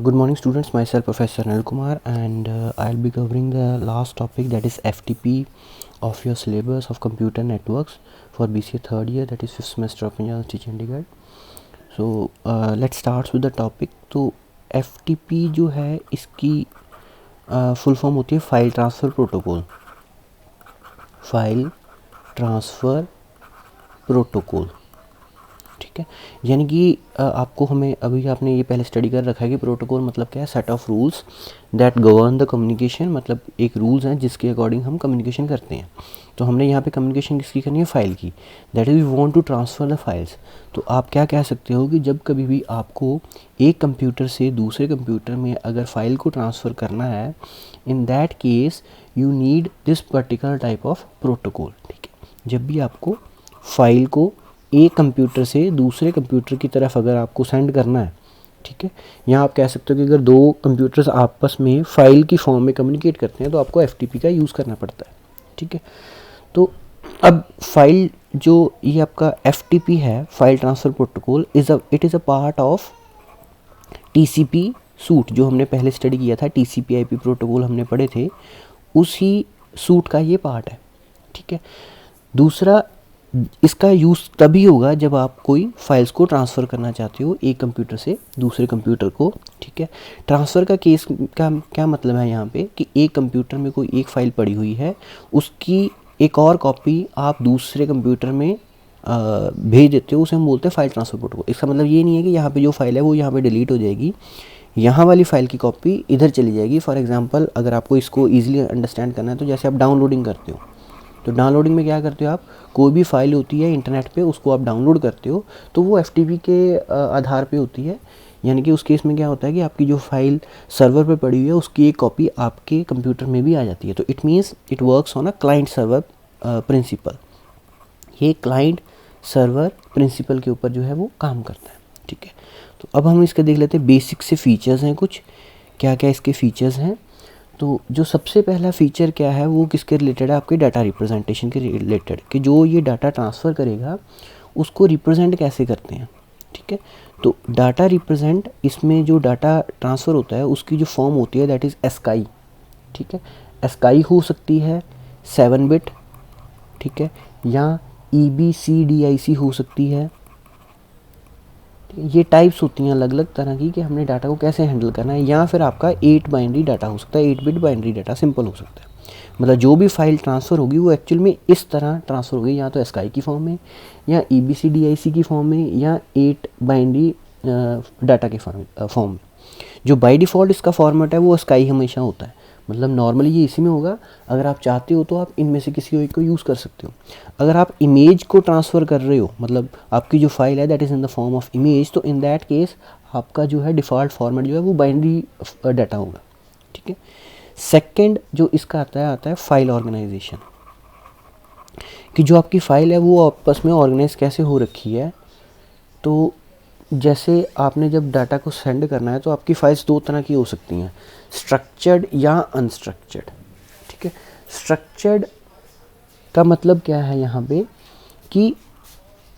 Good morning students, myself Professor Anil Kumar and I'll be covering the last topic, that is FTP of your syllabus of computer networks for BCA third year, that is 5th semester of Punjab University Chandigarh. So let's start with the topic. तो FTP जो है इसकी full form होती है file transfer protocol. File transfer protocol, ठीक है. यानी कि आपको हमें अभी आपने ये पहले स्टडी कर रखा है कि प्रोटोकॉल मतलब क्या है, set of rules that govern the communication. मतलब एक रूल्स हैं जिसके अकॉर्डिंग हम कम्युनिकेशन करते हैं. तो हमने यहाँ पे कम्युनिकेशन किसकी करनी है, फाइल की. That is we want to transfer the files. तो आप क्या कह सकते हो कि जब कभी भी आपको एक कंप्यूटर से दूसरे कंप्यूटर में अगर फ़ाइल को ट्रांसफ़र करना है, in that case you need this particular type of protocol, ठीक है. जब भी आपको फ़ाइल को एक कंप्यूटर से दूसरे कंप्यूटर की तरफ अगर आपको सेंड करना है, ठीक है. यहाँ आप कह सकते हो कि अगर दो कंप्यूटर्स आपस में फ़ाइल की फॉर्म में कम्युनिकेट करते हैं तो आपको FTP का यूज़ करना पड़ता है, ठीक है. तो अब फाइल जो ये आपका FTP है, file transfer protocol, it is a part of TCP suit. जो हमने पहले स्टडी किया था, TCP/IP प्रोटोकॉल हमने पढ़े थे, उसी सूट का ये पार्ट है, ठीक है. दूसरा, इसका यूज़ तभी होगा जब आप कोई फाइल्स को ट्रांसफ़र करना चाहते हो एक कंप्यूटर से दूसरे कंप्यूटर को, ठीक है. ट्रांसफ़र का केस का क्या मतलब है यहाँ पे कि एक कंप्यूटर में कोई एक फ़ाइल पड़ी हुई है, उसकी एक और कॉपी आप दूसरे कंप्यूटर में भेज देते हो, उसे हम बोलते हैं फाइल ट्रांसफ़र प्रोटोकॉल. इसका मतलब ये नहीं है कि यहाँ पे जो फाइल है वो यहाँ पे डिलीट हो जाएगी, यहाँ वाली फ़ाइल की कॉपी इधर चली जाएगी. फॉर एग्जांपल अगर आपको इसको ईजिली अंडरस्टैंड करना है तो जैसे आप डाउनलोडिंग करते हो, तो डाउनलोडिंग में क्या करते हो आप, कोई भी फ़ाइल होती है इंटरनेट पे उसको आप डाउनलोड करते हो तो वो FTP के आधार पे होती है. यानी कि उस केस में क्या होता है कि आपकी जो फाइल सर्वर पे पड़ी हुई है उसकी एक कॉपी आपके कंप्यूटर में भी आ जाती है. तो it means it works on a client server principle. ये क्लाइंट सर्वर प्रिंसिपल के ऊपर जो है वो काम करता है, ठीक है. तो अब हम इसके देख लेते हैं बेसिक से फीचर्स हैं कुछ, क्या क्या इसके फीचर्स हैं. तो जो सबसे पहला फ़ीचर क्या है वो किसके रिलेटेड है, आपके डाटा रिप्रेजेंटेशन के रिलेटेड, कि जो ये डाटा ट्रांसफ़र करेगा उसको रिप्रेजेंट कैसे करते हैं, ठीक है. तो डाटा रिप्रेजेंट, इसमें जो डाटा ट्रांसफ़र होता है उसकी जो फॉर्म होती है दैट इज़ ASCII, ठीक है. ASCII हो सकती है 7 बिट, ठीक है, या EBCDIC हो सकती है. ये टाइप्स होती हैं अलग अलग तरह की कि हमने डाटा को कैसे हैंडल करना है. या फिर आपका 8 बाइनरी डाटा हो सकता है, 8 बिट बाइनरी डाटा सिंपल हो सकता है. मतलब जो भी फाइल ट्रांसफ़र होगी वो एक्चुअल में इस तरह ट्रांसफ़र होगी, या तो ASCII की फॉर्म में, या EBCDIC की फॉर्म में, या 8 बाइनरी डाटा के फॉर्म में. जो बाय डिफ़ॉल्ट इसका फॉर्मेट है वो ASCII हमेशा होता है. मतलब नॉर्मली ये इसी में होगा. अगर आप चाहते हो तो आप इनमें से किसी एक को यूज़ कर सकते हो. अगर आप इमेज को ट्रांसफ़र कर रहे हो, मतलब आपकी जो फाइल है that is in the form of image, तो इन दैट केस आपका जो है डिफ़ॉल्ट फॉर्मेट जो है वो बाइनरी डाटा होगा, ठीक है. सेकंड जो इसका आता है फाइल ऑर्गेनाइजेशन, कि जो आपकी फ़ाइल है वो आपस में ऑर्गेनाइज कैसे हो रखी है. तो जैसे आपने जब डाटा को सेंड करना है तो आपकी फाइल्स दो तरह की हो सकती हैं, स्ट्रक्चर्ड या अनस्ट्रक्चर्ड, ठीक है. स्ट्रक्चर्ड का मतलब क्या है यहाँ पे कि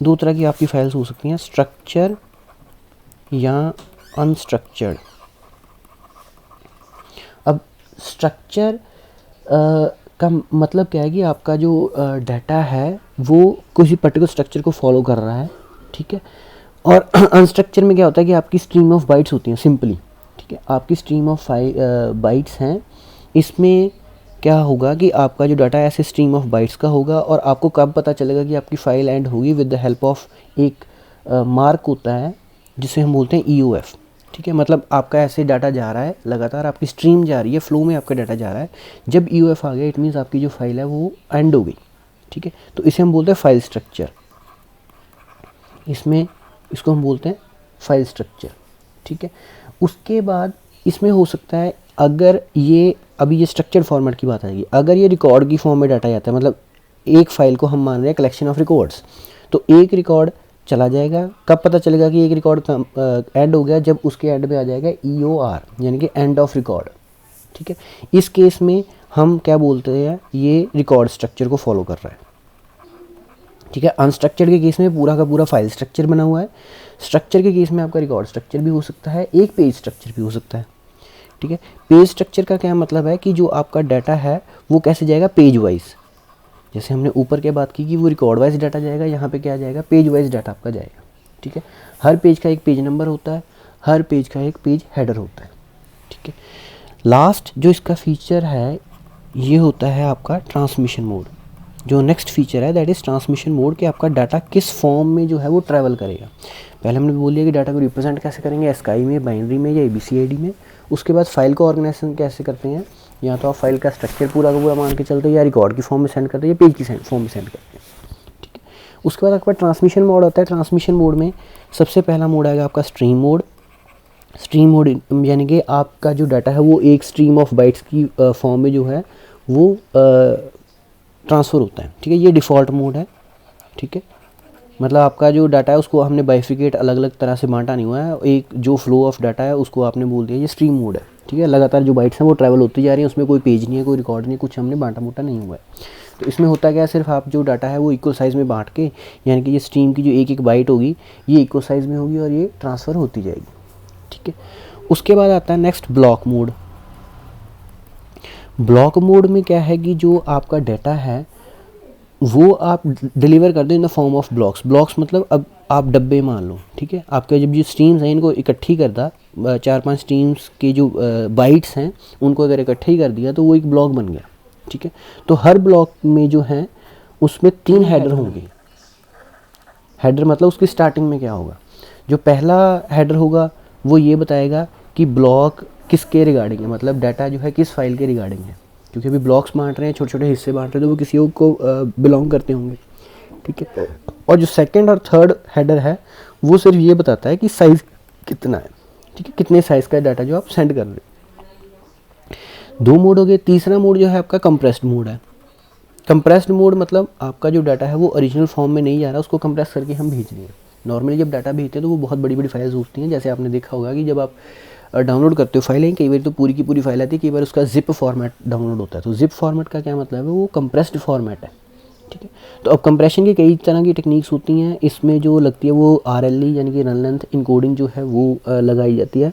दो तरह की आपकी फाइल्स हो सकती हैं, स्ट्रक्चर या अनस्ट्रक्चर्ड. अब स्ट्रक्चर का मतलब क्या है कि आपका जो डाटा है वो किसी पर्टिकुलर स्ट्रक्चर को फॉलो कर रहा है, ठीक है. और अनस्ट्रक्चर में क्या होता है कि आपकी स्ट्रीम ऑफ बाइट्स होती हैं सिंपली, ठीक है. आपकी स्ट्रीम ऑफ बाइट्स हैं, इसमें क्या होगा कि आपका जो डाटा है ऐसे स्ट्रीम ऑफ बाइट्स का होगा, और आपको कब पता चलेगा कि आपकी फ़ाइल एंड होगी, विद द हेल्प ऑफ एक मार्क होता है जिसे हम बोलते हैं EOF, ठीक है. मतलब आपका ऐसे डाटा जा रहा है, लगातार आपकी स्ट्रीम जा रही है, फ्लो में आपका डाटा जा रहा है. जब EOF आ गया इट मीन्स आपकी जो फाइल है वो एंड हो गई, ठीक है. तो इसे हम बोलते हैं फाइल स्ट्रक्चर. इसको हम बोलते हैं फाइल स्ट्रक्चर, ठीक है. उसके बाद इसमें हो सकता है, अगर ये अभी ये स्ट्रक्चर फॉर्मेट की बात आएगी, अगर ये रिकॉर्ड की फॉर्म में डाटा जाता है, मतलब एक फ़ाइल को हम मान रहे हैं कलेक्शन ऑफ रिकॉर्ड्स, तो एक रिकॉर्ड चला जाएगा. कब पता चलेगा कि एक रिकॉर्ड एंड हो गया, जब उसके एंड पे आ जाएगा EOR, यानी कि एंड ऑफ रिकॉर्ड, ठीक है. इस केस में हम क्या बोलते हैं, ये रिकॉर्ड स्ट्रक्चर को फॉलो कर रहा है, ठीक है। अनस्ट्रक्चर्ड के केस में पूरा का पूरा फाइल स्ट्रक्चर बना हुआ है। स्ट्रक्चर के केस में आपका रिकॉर्ड स्ट्रक्चर भी हो सकता है, एक पेज स्ट्रक्चर भी हो सकता है। ठीक है। पेज स्ट्रक्चर का क्या मतलब है कि जो आपका डाटा है वो कैसे जाएगा, पेज वाइज। जैसे हमने ऊपर क्या बात की कि वो रिकॉर्ड वाइज डाटा जाएगा, यहाँ पे क्या जाएगा, पेज वाइज डाटा आपका जाएगा। ठीक है। हर पेज का एक पेज नंबर होता है, हर पेज का एक पेज हेडर होता है। ठीक है। लास्ट जो इसका फीचर है ये होता है आपका ट्रांसमिशन मोड। जो नेक्स्ट फीचर है दैट इज़ ट्रांसमिशन मोड, कि आपका डाटा किस फॉर्म में जो है वो ट्रैवल करेगा। पहले हमने बोल दिया कि डाटा को रिप्रेजेंट कैसे करेंगे, स्काई में, बाइनरी में या ABCD में। उसके बाद फाइल को ऑर्गेनाइजेशन कैसे करते हैं, या तो आप फाइल का स्ट्रक्चर पूरा का पूरा मान के चलते हो, या रिकॉर्ड की फॉर्म में सेंड करते हैं, या पेज की फॉर्म में सेंड करते हैं। ठीक है। उसके बाद आपका ट्रांसमिशन मोड होता है। ट्रांसमिशन मोड में सबसे पहला मोड आएगा आपका स्ट्रीम मोड। स्ट्रीम मोड यानी कि आपका जो डाटा है वो एक स्ट्रीम ऑफ बाइट्स की फॉर्म में जो है वो ट्रांसफ़र होता है। ठीक है। ये डिफ़ॉल्ट मोड है। ठीक है। मतलब आपका जो डाटा है उसको हमने बाइफिकेट अलग अलग तरह से बांटा नहीं हुआ है, एक जो फ्लो ऑफ डाटा है उसको आपने बोल दिया ये स्ट्रीम मोड है। ठीक है। लगातार जो बाइट्स हैं वो ट्रैवल होती जा रही हैं, उसमें कोई पेज नहीं है, कोई रिकॉर्ड नहीं है, कुछ हमने बांटा मोटा नहीं हुआ है। तो इसमें होता क्या है, सिर्फ आप जो डाटा है वो इक्वल साइज़ में बांट के, यानी कि ये स्ट्रीम की जो एक एक बाइट होगी ये इक्वल साइज़ में होगी और ये ट्रांसफ़र होती जाएगी। ठीक है। उसके बाद आता है next block mode. Block mode में क्या है कि जो आपका डाटा है वो आप डिलीवर कर दो in the form of blocks. Blocks मतलब अब आप डब्बे मान लो। ठीक है। आपके जब जो स्ट्रीम्स हैं इनको इकट्ठी कर दा, 4-5 स्ट्रीम्स के जो बाइट्स हैं उनको अगर इकट्ठे ही कर दिया तो वो एक ब्लॉक बन गया। ठीक है। तो हर ब्लॉक में जो है उसमें 3 हेडर होंगे। हेडर मतलब उसकी स्टार्टिंग में क्या होगा, जो पहला हेडर होगा वो ये बताएगा कि ब्लॉक किसके रिगार्डिंग है, मतलब डाटा जो है किस फाइल के रिगार्डिंग है, क्योंकि अभी ब्लॉक्स बांट रहे हैं, छोटे छोटे हिस्से बांट रहे हैं, तो वो किसी को बिलोंग करते होंगे। ठीक है। और जो सेकंड और थर्ड हेडर है वो सिर्फ ये बताता है कि साइज़ कितना है। ठीक है। कितने साइज़ का डाटा जो आप सेंड कर रहे हो। 2 मोड हो गए। तीसरा मोड जो है आपका कंप्रेस्ड मोड है। कंप्रेस्ड मोड मतलब आपका जो डाटा है वो ओरिजिनल फॉर्म में नहीं जा रहा, उसको कंप्रेस करके हम भेज रहे हैं। नॉर्मली जब डाटा भेजते हैं तो वो बहुत बड़ी बड़ी फाइल्स होती हैं, जैसे आपने देखा होगा कि जब आप डाउनलोड करते हो फाइलें, कई बार तो पूरी की पूरी फाइल आती है, कई बार उसका जिप फॉर्मेट डाउनलोड होता है। तो जिप फॉर्मेट का क्या मतलब है, वो कंप्रेस्ड फॉर्मेट है। ठीक है। तो अब कंप्रेशन की कई तरह की टेक्निक्स होती हैं, इसमें जो लगती है वो RLE यानी कि रन लेंथ इनकोडिंग जो है वो लगाई जाती है।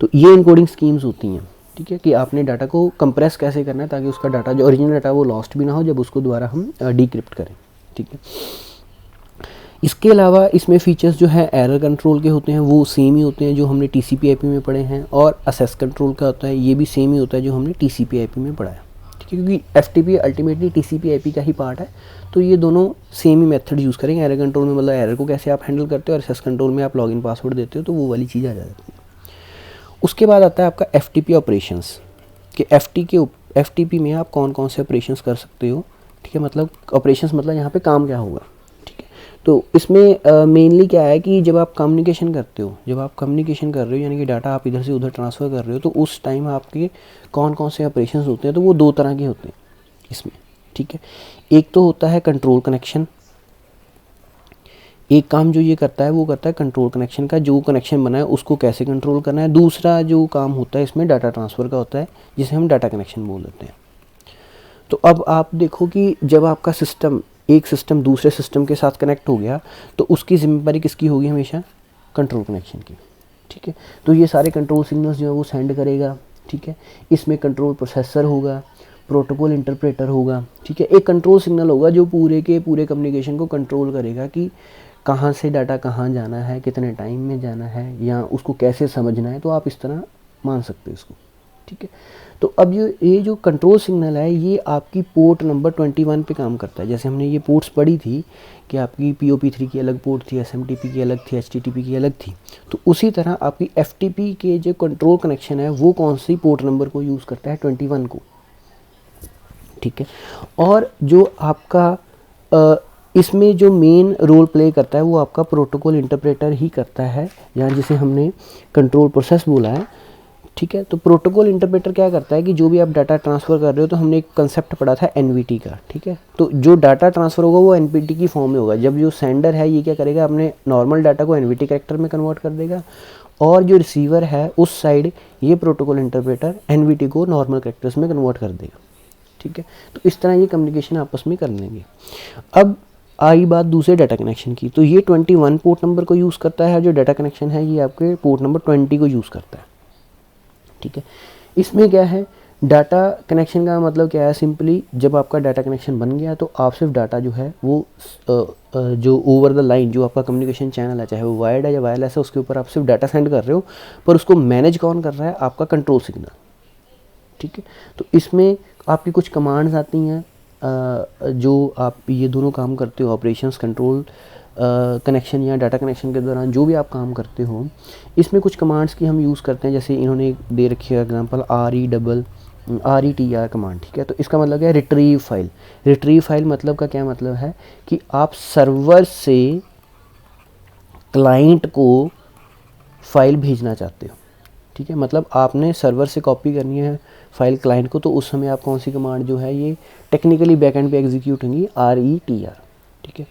तो ये इनकोडिंग स्कीम्स होती हैं। ठीक है। कि आपने डाटा को कंप्रेस कैसे करना है ताकि उसका डाटा जो ओरिजिनल डाटा वो लॉस्ट भी ना हो जब उसको दोबारा हम डिक्रिप्ट करें। ठीक है। इसके अलावा इसमें फ़ीचर्स जो है एरर कंट्रोल के होते हैं वो सेम ही होते हैं जो हमने TCP/IP में पढ़े हैं, और असेस कंट्रोल का होता है ये भी सेम ही होता है जो हमने TCP/IP में पढ़ा है। ठीक है। क्योंकि FTP अल्टीमेटली TCP/IP का ही पार्ट है, तो ये दोनों सेम ही मेथड यूज़ करेंगे। एरर कंट्रोल में मतलब एरर को कैसे आप हैंडल करते हो, और असेस कंट्रोल में आप लॉगिन पासवर्ड देते हो, तो वो वाली चीज़ आ जाती है। उसके बाद आता है आपका FTP ऑपरेशंस, कि FTP में आप कौन कौन से ऑपरेशंस कर सकते हो। ठीक है। मतलब ऑपरेशंस मतलब यहाँ पे काम क्या होगा। ठीक है। तो इसमें मेनली क्या है कि जब आप कम्युनिकेशन करते हो, जब आप कम्युनिकेशन कर रहे हो यानी कि डाटा आप इधर से उधर ट्रांसफ़र कर रहे हो, तो उस टाइम आपके कौन कौन से ऑपरेशंस होते हैं, तो वो 2 तरह के होते हैं इसमें। ठीक है। एक तो होता है कंट्रोल कनेक्शन। एक काम जो ये करता है वो करता है कंट्रोल कनेक्शन का, जो कनेक्शन बना है उसको कैसे कंट्रोल करना है। दूसरा जो काम होता है इसमें डाटा ट्रांसफ़र का होता है, जिसे हम डाटा कनेक्शन बोल देते हैं। तो अब आप देखो कि जब आपका सिस्टम, एक सिस्टम दूसरे सिस्टम के साथ कनेक्ट हो गया तो उसकी जिम्मेदारी किसकी होगी, हमेशा कंट्रोल कनेक्शन की। ठीक है। तो ये सारे कंट्रोल सिग्नल्स जो है वो सेंड करेगा। ठीक है। इसमें कंट्रोल प्रोसेसर होगा, प्रोटोकॉल इंटरप्रेटर होगा। ठीक है। एक कंट्रोल सिग्नल होगा जो पूरे के पूरे कम्युनिकेशन को कंट्रोल करेगा कि कहाँ से डाटा कहाँ जाना है, कितने टाइम में जाना है, या उसको कैसे समझना है। तो आप इस तरह मान सकते हो इसको। ठीक है। तो अब ये जो कंट्रोल सिग्नल है ये आपकी पोर्ट नंबर 21 पे काम करता है। जैसे हमने ये पोर्ट्स पढ़ी थी कि आपकी POP3 की अलग पोर्ट थी, SMTP की अलग थी, HTTP की अलग थी, तो उसी तरह आपकी FTP के जो कंट्रोल कनेक्शन है वो कौन सी पोर्ट नंबर को यूज़ करता है, 21 को। ठीक है। और जो आपका इसमें जो मेन रोल प्ले करता है वो आपका प्रोटोकॉल इंटरप्रेटर ही करता है, या जिसे हमने कंट्रोल प्रोसेस बोला है। ठीक है। तो प्रोटोकॉल इंटरप्रेटर क्या करता है कि जो भी आप डाटा ट्रांसफ़र कर रहे हो, तो हमने एक कंसेप्ट पढ़ा था NVT का। ठीक है। तो जो डाटा ट्रांसफ़र होगा वो NVT की फॉर्म में होगा। जब जो सेंडर है ये क्या करेगा, अपने नॉर्मल डाटा को NVT कैरेक्टर में कन्वर्ट कर देगा, और जो रिसीवर है उस साइड ये प्रोटोकॉल इंटरप्रेटर NVT को नॉर्मल कैरेक्टर्स में कन्वर्ट कर देगा। ठीक है। तो इस तरह ये कम्युनिकेशन आपस में कर लेंगे। अब आई बात दूसरे डाटा कनेक्शन की, तो ये 21 पोर्ट नंबर को यूज़ करता है, जो डाटा कनेक्शन है ये आपके पोर्ट नंबर 20 को यूज़ करता है, ठीक है। इसमें क्या है, डाटा कनेक्शन का मतलब क्या है, सिंपली जब आपका डाटा कनेक्शन बन गया तो आप सिर्फ डाटा जो है वो जो ओवर द लाइन जो आपका कम्युनिकेशन चैनल है, चाहे वो वायर्ड है या वायरलेस है, उसके ऊपर आप सिर्फ डाटा सेंड कर रहे हो, पर उसको मैनेज कौन कर रहा है, आपका कंट्रोल सिग्नल, ठीक है। तो इसमें आपकी कुछ कमांड्स आती हैं जो आप ये दोनों काम करते हो, ऑपरेशंस, कंट्रोल कनेक्शन या डाटा कनेक्शन के दौरान जो भी आप काम करते हो, इसमें कुछ कमांड्स की हम यूज़ करते हैं। जैसे इन्होंने दे रखी है एग्जांपल RETR कमांड, ठीक है। तो इसका मतलब क्या है, रिट्रीव फाइल। रिट्रीव फाइल मतलब का क्या मतलब है कि आप सर्वर से क्लाइंट को फाइल भेजना चाहते हो, ठीक है। मतलब आपने सर्वर से कॉपी करनी है फाइल क्लाइंट को, तो उस समय आप कौन सी कमांड जो है ये टेक्निकली बैकएंड पे एग्जीक्यूट होंगी, RETR, ठीक है।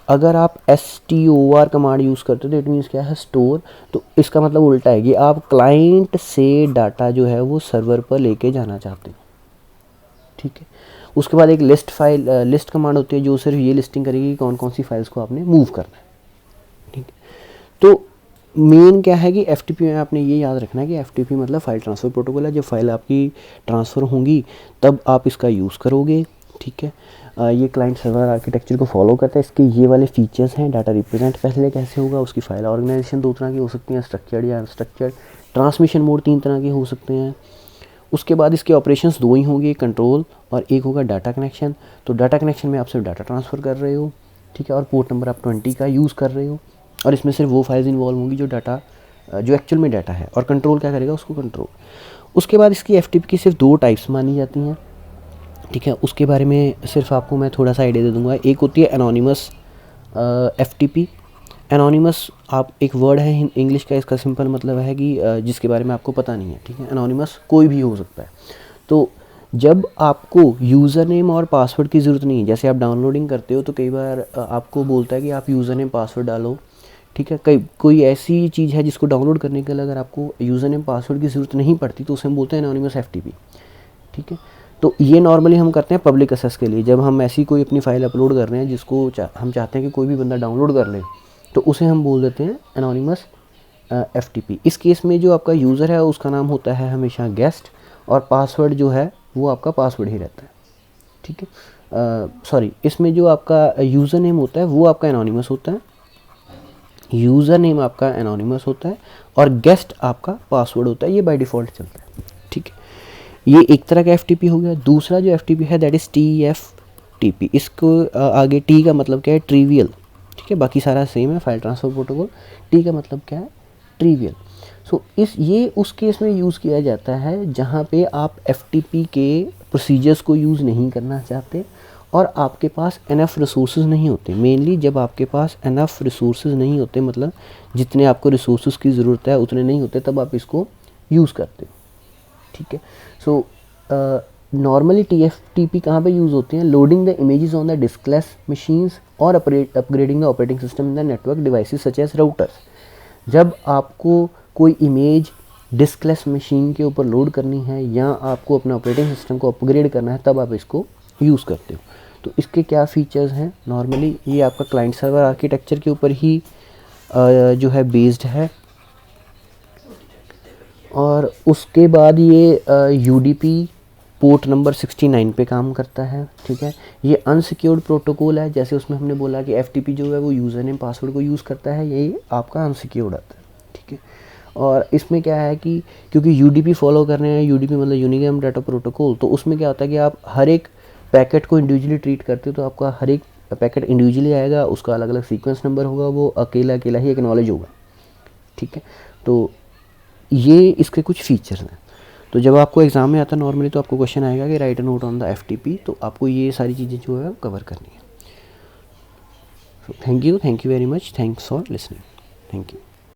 अगर आप STOR कमांड यूज़ करते हो तो इट मीन्स क्या है, स्टोर। तो इसका मतलब उल्टा है कि आप क्लाइंट से डाटा जो है वो सर्वर पर लेके जाना चाहते हो, ठीक है। उसके बाद एक लिस्ट कमांड होती है जो सिर्फ ये लिस्टिंग करेगी कि कौन कौन सी फाइल्स को आपने मूव करना है, ठीक है। तो मेन क्या है कि FTP में आपने ये याद रखना है कि FTP मतलब फाइल ट्रांसफ़र प्रोटोकॉल है। जब फाइल आपकी ट्रांसफ़र होंगी तब आप इसका यूज़ करोगे, ठीक है। ये क्लाइंट सर्वर आर्किटेक्चर को फॉलो करता है। इसके ये वाले फीचर्स हैं, डाटा रिप्रेजेंट पहले कैसे होगा, उसकी फाइल ऑर्गेनाइजेशन 2 तरह की हो सकती हैं, स्ट्रक्चर्ड या अनस्ट्रक्चर्ड, ट्रांसमिशन मोड 3 तरह के हो सकते हैं। उसके बाद इसके ऑपरेशंस 2 ही होंगे, कंट्रोल और एक होगा डाटा कनेक्शन। तो डाटा कनेक्शन में आप सिर्फ डाटा ट्रांसफ़र कर रहे हो, ठीक है, और पोर्ट नंबर आप 20 का यूज़ कर रहे हो, और इसमें सिर्फ वो फाइल्स इन्वॉल्व होंगी जो एक्चुअल में डाटा है, और कंट्रोल क्या करेगा, उसको कंट्रोल। उसके बाद इसकी FTP की सिर्फ 2 टाइप्स मानी जाती हैं, ठीक है। उसके बारे में सिर्फ आपको मैं थोड़ा सा आइडिया दे दूंगा। एक होती है एनोनिमस FTP। एनोनिमस आप एक वर्ड है इंग्लिश का, इसका सिंपल मतलब है कि जिसके बारे में आपको पता नहीं है, ठीक है। एनोनिमस कोई भी हो सकता है। तो जब आपको यूज़र नेम और पासवर्ड की ज़रूरत नहीं है, जैसे आप डाउनलोडिंग करते हो तो कई बार आपको बोलता है कि आप यूज़र नेम पासवर्ड डालो, ठीक है। कोई ऐसी चीज़ है जिसको डाउनलोड करने के लिए अगर आपको यूज़र नेम पासवर्ड की ज़रूरत नहीं पड़ती तो उसे हम बोलते हैं एनोनिमस FTP, ठीक है। तो ये नॉर्मली हम करते हैं पब्लिक एक्सेस के लिए। जब हम ऐसी कोई अपनी फ़ाइल अपलोड कर रहे हैं जिसको हम चाहते हैं कि कोई भी बंदा डाउनलोड कर ले, तो उसे हम बोल देते हैं एनोनिमस FTP। इस केस में जो आपका यूज़र है उसका नाम होता है हमेशा गेस्ट, और पासवर्ड जो है वो आपका पासवर्ड ही रहता है, ठीक है। सॉरी, इसमें जो आपका यूज़र नेम होता है वो आपका एनोनिमस होता है, यूज़र नेम आपका एनोनिमस होता है, और गेस्ट आपका पासवर्ड होता है। ये बाय डिफ़ॉल्ट चलता है, ठीक है। ये एक तरह का FTP हो गया। दूसरा जो FTP है दैट इज़ TFTP। इसको आगे T का मतलब क्या है, ट्रिवियल, ठीक है। बाकी सारा सेम है, फाइल ट्रांसफ़र प्रोटोकॉल। T का मतलब क्या है, ट्रिवियल। सो ये उस केस में यूज़ किया जाता है जहाँ पे आप FTP के प्रोसीजर्स को यूज़ नहीं करना चाहते और आपके पास इनफ रिसोर्सेज नहीं होते। मेनली जब आपके पास इनफ रिसोर्सेज नहीं होते, मतलब जितने आपको रिसोर्सेज की ज़रूरत है उतने नहीं होते, तब आप इसको यूज़ करते हो, ठीक है। सो नॉर्मली TFTP कहाँ पे यूज़ होते हैं, loading the images on the diskless machines और upgrading the operating system in the network devices such as routers. जब आपको कोई इमेज डिस्कलेस मशीन के ऊपर लोड करनी है या आपको अपना ऑपरेटिंग सिस्टम को अपग्रेड करना है, तब आप इसको यूज़ करते हो। तो इसके क्या फ़ीचर्स हैं, नॉर्मली ये आपका क्लाइंट सर्वर आर्किटेक्चर के ऊपर ही जो है बेस्ड है, और उसके बाद ये UDP पोर्ट नंबर 69 पे काम करता है, ठीक है। ये अनसिक्योर्ड प्रोटोकॉल है, जैसे उसमें हमने बोला कि FTP जो है वो यूज़र नेम पासवर्ड को यूज़ करता है, ये आपका अनसिक्योर्ड आता है, ठीक है। और इसमें क्या है कि क्योंकि UDP फॉलो कर रहे हैं, UDP मतलब यूनिफॉर्म डाटा प्रोटोकॉल, तो उसमें क्या होता है कि आप हर एक पैकेट को इंडिविजुअली ट्रीट करते हो, तो आपका हर एक पैकेट इंडिविजुअली आएगा, उसका अलग अलग सीक्वेंस नंबर होगा, वो अकेला अकेला ही एक्नॉलेज होगा, ठीक है। तो ये इसके कुछ फीचर्स हैं। तो जब आपको एग्ज़ाम में आता है नॉर्मली, तो आपको क्वेश्चन आएगा कि right a note on the FTP, तो आपको ये सारी चीज़ें जो है कवर करनी है। Thank you very much, thanks for listening, thank you.